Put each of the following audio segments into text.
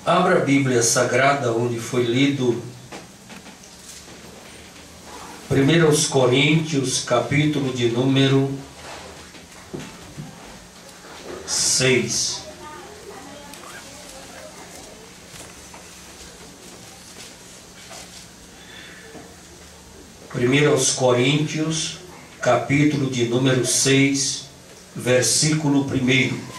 Abra a Bíblia Sagrada, onde foi lido 1 Coríntios, capítulo de número 6. Aos Coríntios, capítulo de número 6, versículo 1.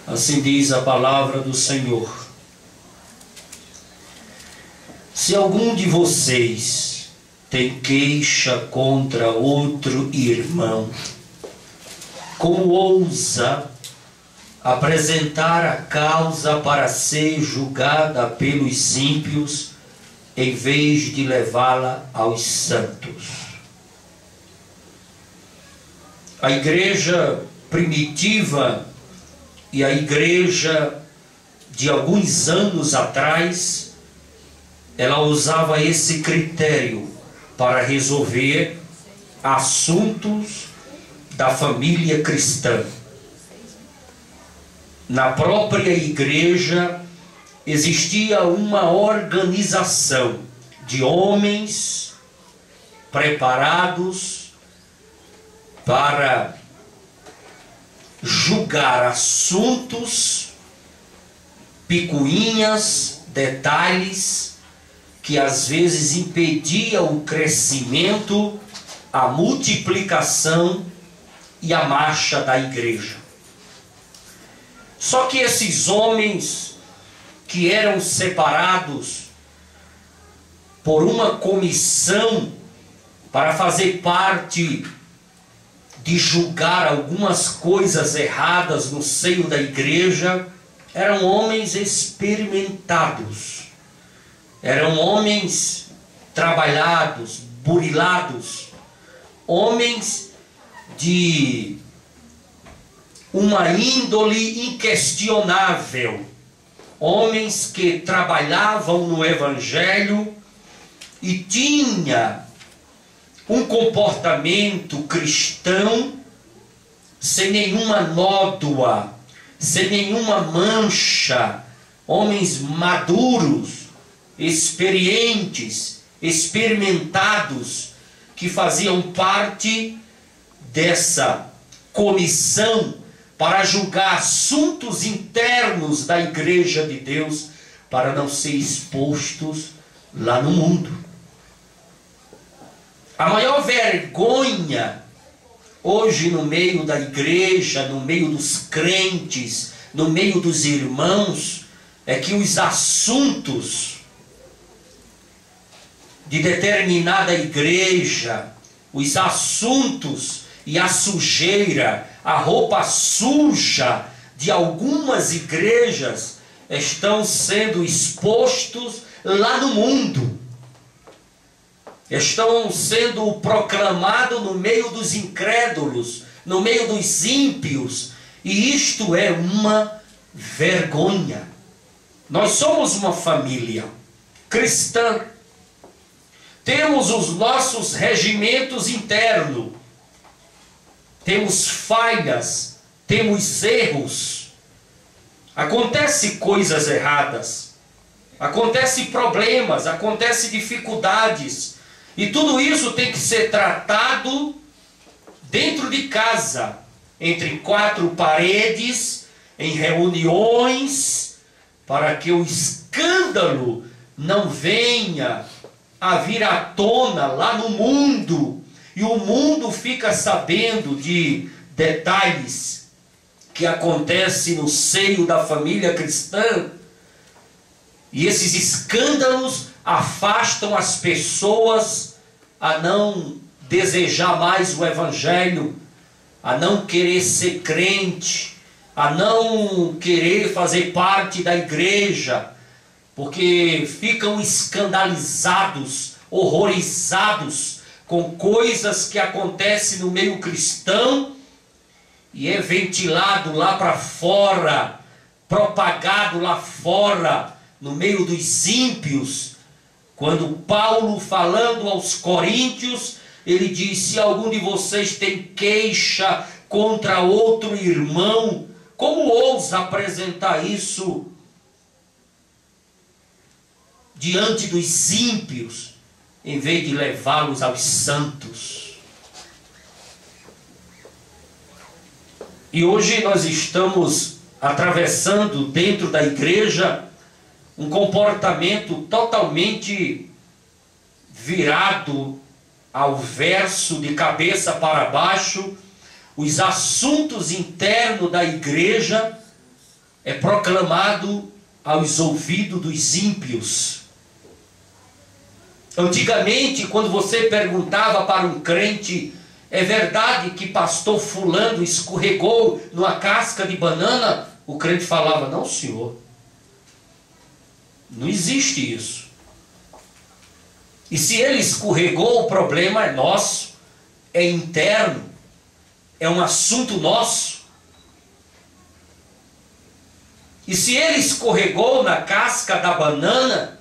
Assim diz a palavra do Senhor: se algum de vocês tem queixa contra outro irmão, como ousa apresentar a causa para ser julgada pelos ímpios, em vez de levá-la aos santos? A igreja primitiva e a igreja de alguns anos atrás, ela usava esse critério para resolver assuntos da família cristã. Na própria igreja existia uma organização de homens preparados para julgar assuntos, picuinhas, detalhes que às vezes impediam o crescimento, a multiplicação e a marcha da igreja. Só que esses homens que eram separados por uma comissão para fazer parte de julgar algumas coisas erradas no seio da igreja, eram homens experimentados, eram homens trabalhados, burilados, homens de uma índole inquestionável, homens que trabalhavam no evangelho e tinha um comportamento cristão sem nenhuma nódoa, sem nenhuma mancha, homens maduros, experientes, experimentados, que faziam parte dessa comissão para julgar assuntos internos da igreja de Deus, para não ser expostos lá no mundo. A maior vergonha hoje no meio da igreja, no meio dos crentes, no meio dos irmãos, é que os assuntos de determinada igreja, os assuntos e a sujeira, a roupa suja de algumas igrejas estão sendo expostos lá no mundo. Estão sendo proclamados no meio dos incrédulos, no meio dos ímpios, e isto é uma vergonha. Nós somos uma família cristã, temos os nossos regimentos internos, temos falhas, temos erros, acontecem coisas erradas, acontecem problemas, acontecem dificuldades, e tudo isso tem que ser tratado dentro de casa, entre quatro paredes, em reuniões, para que o escândalo não venha a vir à tona lá no mundo, e o mundo fica sabendo de detalhes que acontecem no seio da família cristã, e esses escândalos afastam as pessoas a não desejar mais o evangelho, a não querer ser crente, a não querer fazer parte da igreja, porque ficam escandalizados, horrorizados com coisas que acontecem no meio cristão e é ventilado lá para fora, propagado lá fora, no meio dos ímpios. Quando Paulo, falando aos coríntios, ele diz: se algum de vocês tem queixa contra outro irmão, como ousa apresentar isso diante dos ímpios, em vez de levá-los aos santos? E hoje nós estamos atravessando dentro da igreja um comportamento totalmente virado ao verso, de cabeça para baixo. Os assuntos internos da igreja é proclamado aos ouvidos dos ímpios. Antigamente, quando você perguntava para um crente: é verdade que pastor fulano escorregou numa casca de banana? O crente falava: não, senhor, não existe isso. E se ele escorregou, o problema é nosso, é interno, é um assunto nosso. E se ele escorregou na casca da banana,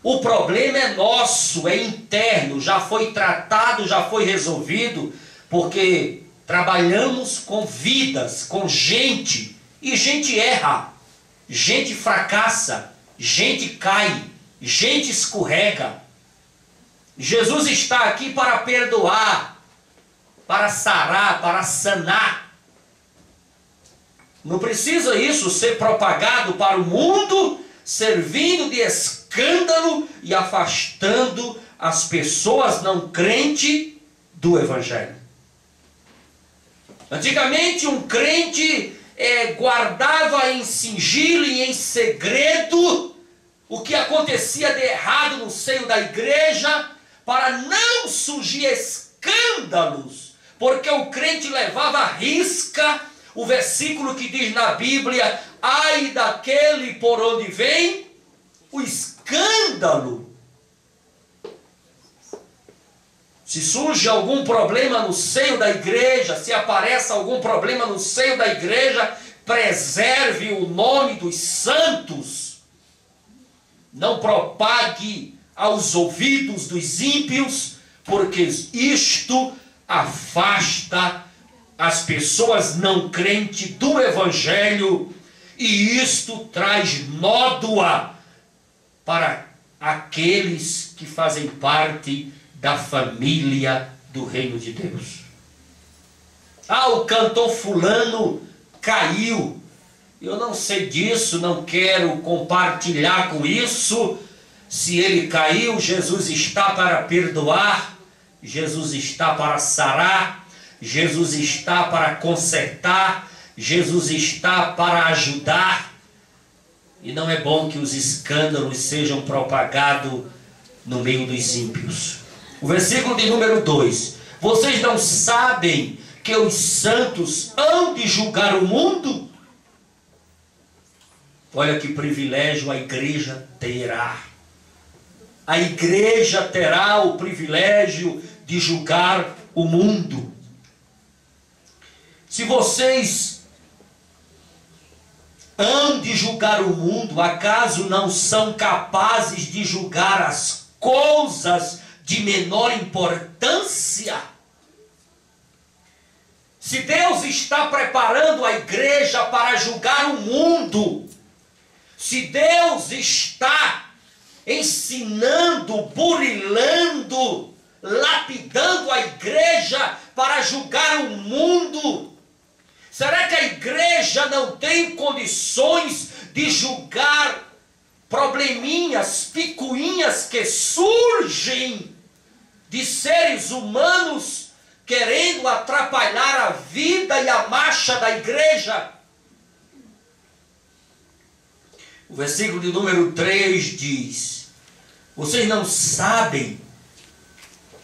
o problema é nosso, é interno, já foi tratado, já foi resolvido, porque trabalhamos com vidas, com gente, e gente erra, gente fracassa, gente cai, gente escorrega. Jesus está aqui para perdoar, para sarar, para sanar. Não precisa isso ser propagado para o mundo, servindo de escândalo e afastando as pessoas não crentes do Evangelho. Antigamente um crente guardava em sigilo e em segredo o que acontecia de errado no seio da igreja, para não surgir escândalos, porque o crente levava à risca o versículo que diz na Bíblia: ai daquele por onde vem o escândalo. Se surge algum problema no seio da igreja, se aparece algum problema no seio da igreja, preserve o nome dos santos. Não propague aos ouvidos dos ímpios, porque isto afasta as pessoas não crentes do Evangelho, e isto traz nódoa para aqueles que fazem parte da família do reino de Deus. Ah, o cantor fulano caiu. Eu não sei disso, não quero compartilhar com isso. Se ele caiu, Jesus está para perdoar, Jesus está para sarar, Jesus está para consertar, Jesus está para ajudar. E não é bom que os escândalos sejam propagados no meio dos ímpios. O versículo de número 2: vocês não sabem que os santos hão de julgar o mundo? Olha que privilégio a igreja terá. A igreja terá o privilégio de julgar o mundo. Se vocês hão de julgar o mundo, acaso não são capazes de julgar as coisas de menor importância? Se Deus está preparando a igreja para julgar o mundo, se Deus está ensinando, burilando, lapidando a igreja para julgar o mundo, será que a igreja não tem condições de julgar probleminhas, picuinhas que surgem de seres humanos querendo atrapalhar a vida e a marcha da igreja? O versículo de número 3 diz: vocês não sabem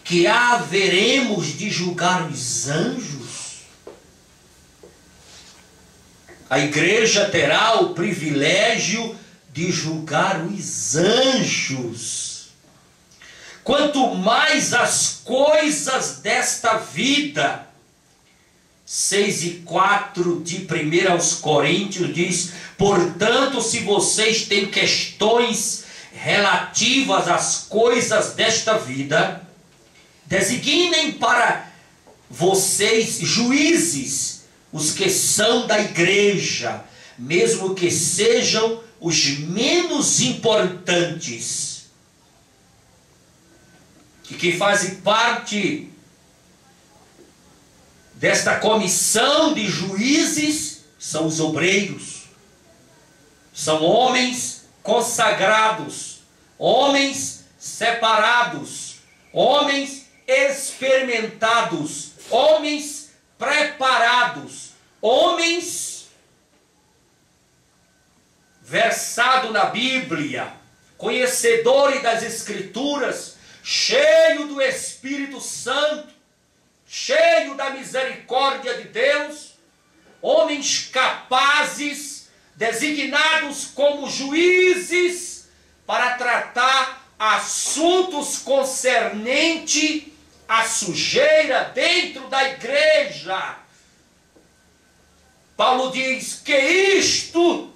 que haveremos de julgar os anjos? A igreja terá o privilégio de julgar os anjos. Quanto mais as coisas desta vida. 6:4 de 1 aos Coríntios diz: portanto, se vocês têm questões relativas às coisas desta vida, designem para vocês juízes os que são da igreja, mesmo que sejam os menos importantes, e que fazem parte desta comissão de juízes, são os obreiros, são homens consagrados, homens separados, homens experimentados, homens preparados, homens versados na Bíblia, conhecedores das Escrituras, cheio do Espírito Santo, cheio da misericórdia de Deus, homens capazes, designados como juízes para tratar assuntos concernentes à sujeira dentro da igreja. Paulo diz que isto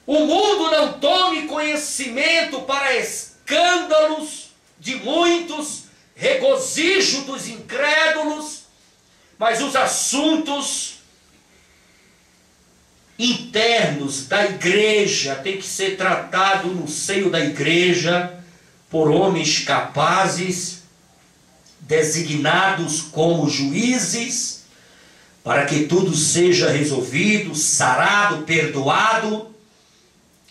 o mundo não tome conhecimento para escândalos de muitos, regozijo dos incrédulos, mas os assuntos internos da igreja têm que ser tratados no seio da igreja por homens capazes, designados como juízes, para que tudo seja resolvido, sarado, perdoado,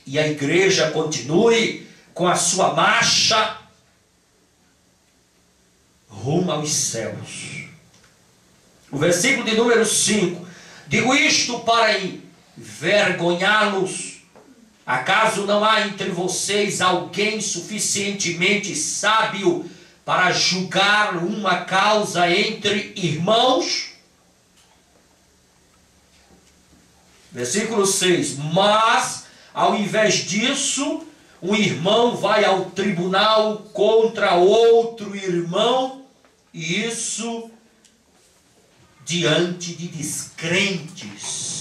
e a igreja continue com a sua marcha rumo aos céus. O versículo de número 5: digo isto para envergonhá-los. Acaso não há entre vocês alguém suficientemente sábio para julgar uma causa entre irmãos? Versículo 6: mas, ao invés disso, um irmão vai ao tribunal contra outro irmão, e isso diante de descrentes.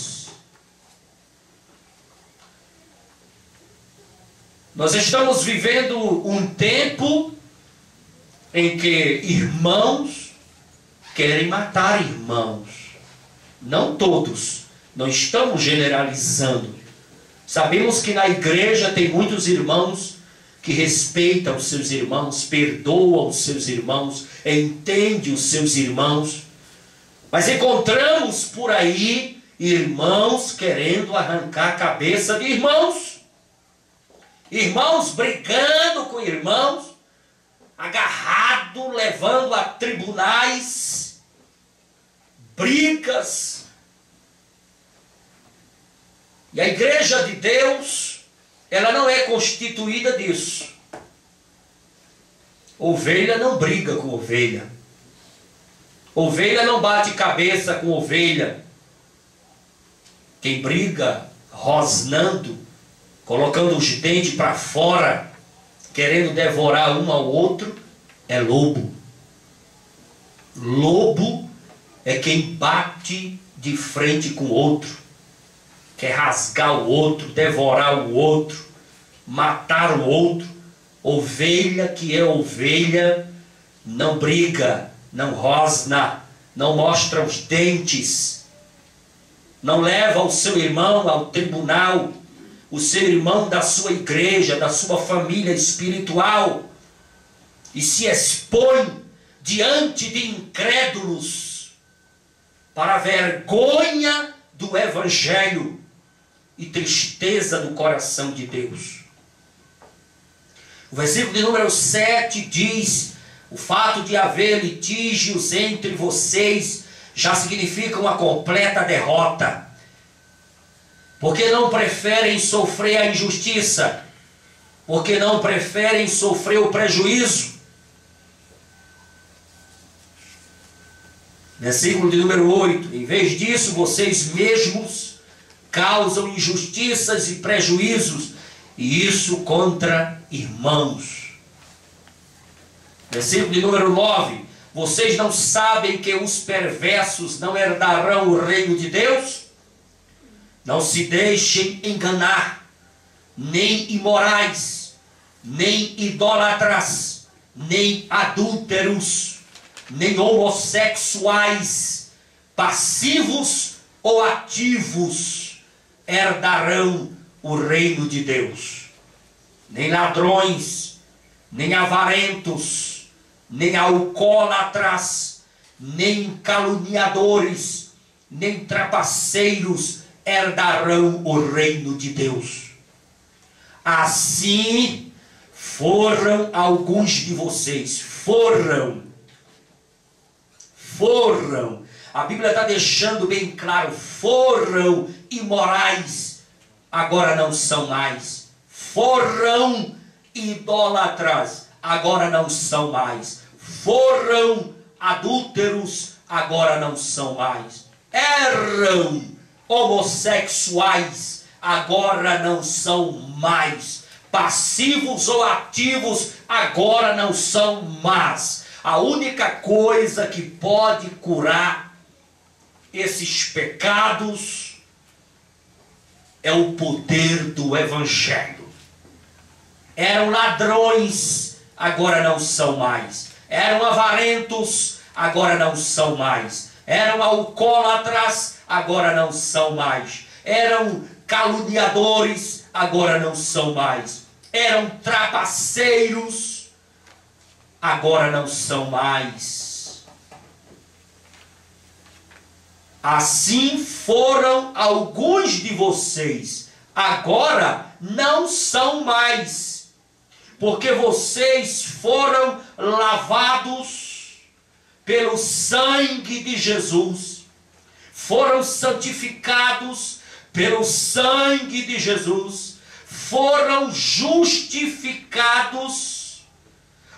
Nós estamos vivendo um tempo em que irmãos querem matar irmãos. Não todos, não estamos generalizando. Sabemos que na igreja tem muitos irmãos que respeitam os seus irmãos, perdoam os seus irmãos, entendem os seus irmãos. Mas encontramos por aí irmãos querendo arrancar a cabeça de irmãos. Irmãos brigando com irmãos, agarrado, levando a tribunais, brigas. E a igreja de Deus, ela não é constituída disso. Ovelha não briga com ovelha. Ovelha não bate cabeça com ovelha. Quem briga rosnando, colocando os dentes para fora, querendo devorar um ao outro, é lobo. Lobo é quem bate de frente com o outro, quer rasgar o outro, devorar o outro, matar o outro. Ovelha que é ovelha não briga, não rosna, não mostra os dentes, não leva o seu irmão ao tribunal, o seu irmão da sua igreja, da sua família espiritual, e se expõe diante de incrédulos para a vergonha do evangelho e tristeza do coração de Deus. O versículo de número 7 diz: o fato de haver litígios entre vocês já significa uma completa derrota, porque não preferem sofrer a injustiça, porque não preferem sofrer o prejuízo. Versículo de número 8: em vez disso, vocês mesmos causam injustiças e prejuízos, e isso contra irmãos. Versículo de número 9: vocês não sabem que os perversos não herdarão o reino de Deus? Não se deixem enganar, nem imorais, nem idólatras, nem adúlteros, nem homossexuais, passivos ou ativos, herdarão o reino de Deus. Nem ladrões, nem avarentos, nem alcoólatras, nem caluniadores, nem trapaceiros herdarão o reino de Deus. Assim foram alguns de vocês. Foram. A Bíblia está deixando bem claro. Foram imorais, agora não são mais. Foram idólatras, agora não são mais. Foram adúlteros, agora não são mais. Eram homossexuais, agora não são mais. Passivos ou ativos, agora não são mais. A única coisa que pode curar esses pecados é o poder do Evangelho. Eram ladrões, agora não são mais. Eram avarentos, agora não são mais. Eram alcoólatras, agora não são mais. Eram caluniadores, agora não são mais. Eram trapaceiros, agora não são mais. Assim foram alguns de vocês, agora não são mais, porque vocês foram lavados pelo sangue de Jesus, foram santificados pelo sangue de Jesus, foram justificados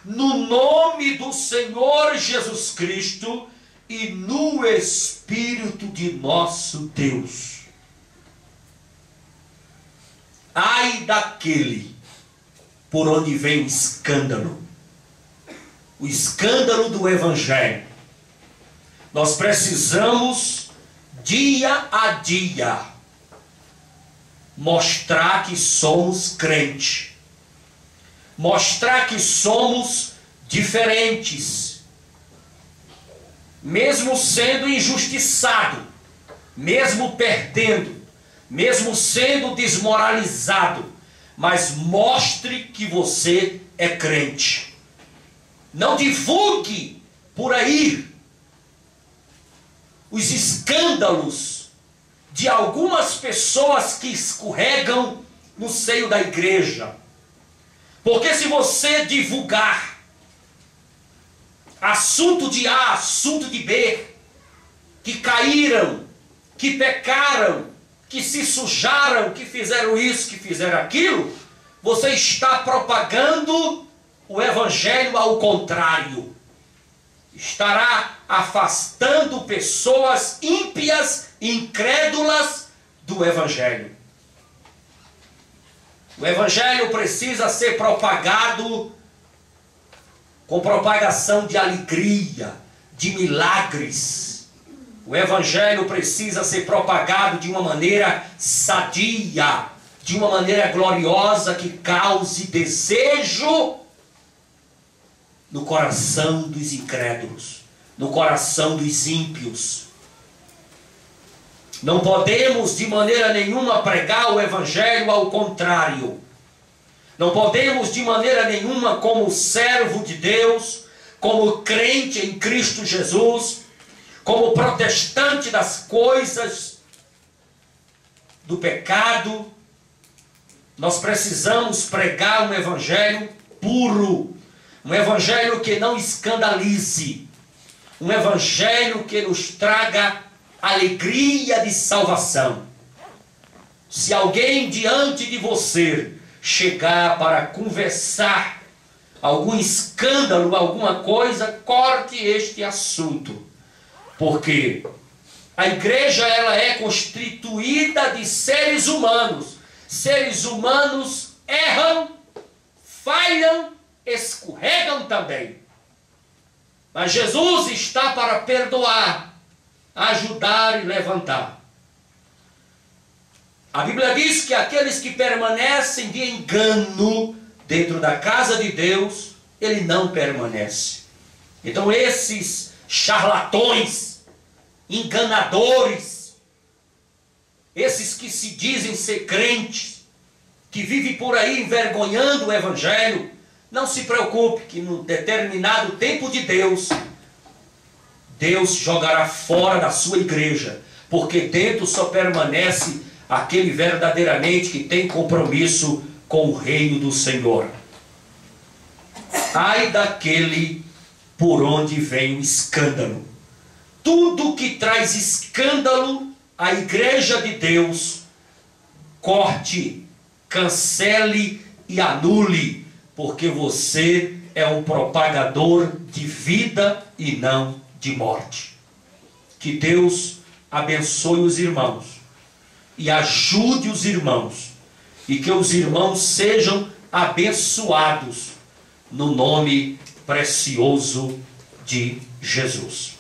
no nome do Senhor Jesus Cristo e no Espírito de nosso Deus. Ai daquele por onde vem o escândalo do Evangelho. Nós precisamos, dia a dia, mostrar que somos crentes, mostrar que somos diferentes, mesmo sendo injustiçado, mesmo perdendo, mesmo sendo desmoralizado, mas mostre que você é crente. Não divulgue por aí os escândalos de algumas pessoas que escorregam no seio da igreja. Porque se você divulgar assunto de A, assunto de B, que caíram, que pecaram, que se sujaram, que fizeram isso, que fizeram aquilo, você está propagando o Evangelho ao contrário. Estará afastando pessoas ímpias, incrédulas do Evangelho. O Evangelho precisa ser propagado com propagação de alegria, de milagres. O Evangelho precisa ser propagado de uma maneira sadia, de uma maneira gloriosa que cause desejo no coração dos incrédulos, no coração dos ímpios. Não podemos de maneira nenhuma pregar o Evangelho ao contrário. Não podemos de maneira nenhuma, como servo de Deus, como crente em Cristo Jesus, como protestante das coisas do pecado, nós precisamos pregar um Evangelho puro, um Evangelho que não escandalize, um Evangelho que nos traga alegria de salvação. Se alguém diante de você chegar para conversar algum escândalo, alguma coisa, corte este assunto. Porque a igreja ela é constituída de seres humanos. Seres humanos erram, falham, escorregam também. Mas Jesus está para perdoar, ajudar e levantar. A Bíblia diz que aqueles que permanecem de engano dentro da casa de Deus, ele não permanece. Então esses charlatões, enganadores, esses que se dizem ser crentes, que vivem por aí envergonhando o Evangelho, não se preocupe que num determinado tempo de Deus, Deus jogará fora da sua igreja, porque dentro só permanece aquele verdadeiramente que tem compromisso com o reino do Senhor. Ai daquele por onde vem o escândalo. Tudo que traz escândalo à igreja de Deus, corte, cancele e anule, porque você é um propagador de vida e não de morte. Que Deus abençoe os irmãos e ajude os irmãos, e que os irmãos sejam abençoados no nome precioso de Jesus.